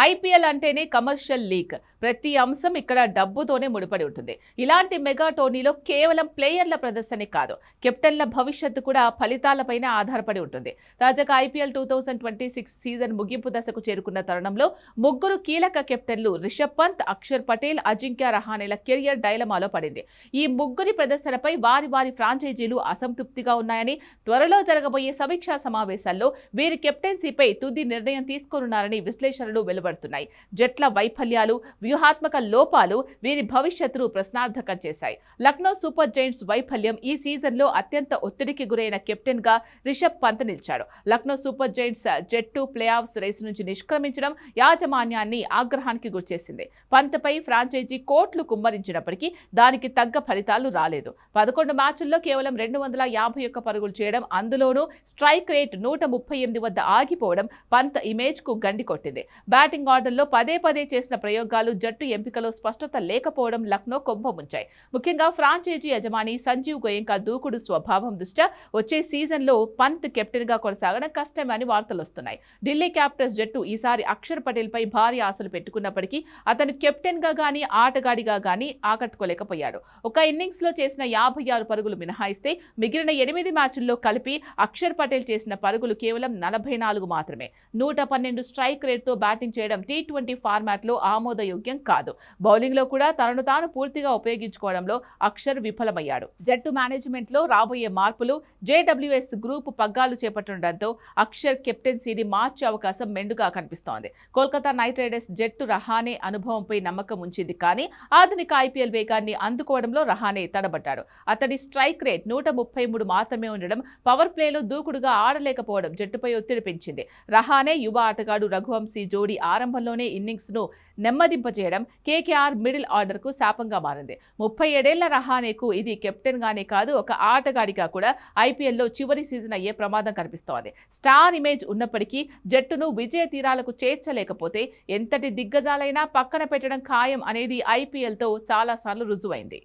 IPL అంటేనే commercial league. ప్రతి అంశం ఇక్కడ డబ్బుతోనే ముడిపడి ఉంటుంది. ఇలాంటి మెగా టోర్నీలో కేవలం ప్లేయర్ల ప్రదర్శనే కాదు, కెప్టెన్ల భవిష్యత్తు కూడా ఫలితాలపైన ఆధారపడి ఉంటుంది. తాజాగా ఐపీఎల్ 2026 సీజన్ ముగింపు దశకు చేరుకున్న తరుణంలో ముగ్గురు కీలక కెప్టెన్లు రిషబ్ పంత్, అక్షర్ పటేల్, అజింక్య రహానేల కెరియర్ డైలమాలో పడింది. ఈ ముగ్గురి ప్రదర్శనపై వారి వారి ఫ్రాంచైజీలు అసంతృప్తిగా ఉన్నాయని, త్వరలో జరగబోయే సమీక్షా సమావేశాల్లో వీరి కెప్టెన్సీపై తుది నిర్ణయం తీసుకోనున్నారని విశ్లేషణలు వెలువడుతున్నాయి. జట్ల వైఫల్యాలు, వ్యూహాత్మక లోపాలు వీరి భవిష్యత్తును ప్రశ్నార్థకం చేశాయి. లక్నో సూపర్ జైంట్స్ వైఫల్యం ఈ సీజన్లో అత్యంత ఒత్తిడికి గురైన కెప్టెన్ గా రిషబ్ పంత్ నిలిచాడు. లక్నో సూపర్ జైంట్స్ జట్టు ప్లే ఆఫ్స్ రేసు నుంచి నిష్క్రమించడం యాజమాన్యాన్ని ఆగ్రహానికి గురిచేసింది. పంత్పై ఫ్రాంచైజీ కోట్లు కుమ్మరించినప్పటికీ దానికి తగ్గ ఫలితాలు రాలేదు. 11 మ్యాచ్ల్లో కేవలం 251 పరుగులు చేయడం, అందులోనూ స్ట్రైక్ రేట్ 138 వద్ద ఆగిపోవడం పంత్ ఇమేజ్ కు గండి కొట్టింది. బ్యాటింగ్ ఆర్డర్లో పదే చేసిన ప్రయోగాలు, జట్టు ఎంపికలో స్పష్టత లేకపోవడం లక్నో కొంపముంచాయి. ముఖ్యంగా ఫ్రాంచైజీ యజమాని సంజీవ్ గోయంకా దూకుడు స్వభావం దృష్ట్యా వచ్చే సీజన్లో పంత్ కెప్టెన్ గా కొనసాగడం కష్టమని వార్తలు వస్తున్నాయి. ఢిల్లీ క్యాపిటల్స్ జట్టు ఈసారి అక్షర్ పటేల్ పై భారీ ఆశలు పెట్టుకున్నప్పటికీ అతను కెప్టెన్ గా గానీ ఆటగాడిగా గానీ ఆకట్టుకోలేకపోయాడు. ఒక ఇన్నింగ్స్ లో చేసిన 56 పరుగులు మినహాయిస్తే మిగిలిన 8 మ్యాచ్ల్లో కలిపి అక్షర్ పటేల్ చేసిన పరుగులు కేవలం 44 మాత్రమే. 112 స్ట్రైక్ రేట్ తో బ్యాటింగ్ చేయడం T20 ఫార్మాట్ లో ఆమోదయోగ్యం కాదు. బౌలింగ్ లో కూడా తనను తాను పూర్తిగా ఉపయోగించుకోవడంలో అక్షర్ విఫలమయ్యాడు. జట్టు మేనేజ్మెంట్ లో రాబోయే మార్పులు, JWS గ్రూప్ పగ్గాలు చేపట్టడంతో అక్షర్ కెప్టెన్సీని మార్చే అవకాశం మెండుగా కనిపిస్తోంది. కోల్కతా నైట్ రైడర్స్ జట్టు రహానే అనుభవంపై నమ్మకం ఉంచింది, కానీ ఆధునిక ఐపీఎల్ వేగాన్ని అందుకోవడంలో రహానే తడబడ్డాడు. అతడి స్ట్రైక్ రేట్ 133 మాత్రమే ఉండడం, పవర్ ప్లేలో దూకుడుగా ఆడలేకపోవడం జట్టుపై ఒత్తిడి పెంచింది. రహానే యువ ఆటగాడు రఘువంశీ జోడీ ఆరంభంలోనే ఇన్నింగ్స్ ను నెమ్మదింపజేయడం KKR మిడిల్ ఆర్డర్ కు శాపంగా మారింది. 37 ఏళ్ల రహానేకు ఇది కెప్టెన్ గానే కాదు, ఒక ఆటగాడిగా కూడా ఐపీఎల్లో చివరి సీజన్ అయ్యే ప్రమాదం కనిపిస్తోంది. స్టార్ ఇమేజ్ ఉన్నప్పటికీ జట్టును విజయ తీరాలకు చేర్చలేకపోతే ఎంతటి దిగ్గజాలైనా పక్కన పెట్టడం ఖాయం అనేది ఐపీఎల్తో చాలాసార్లు రుజువైంది.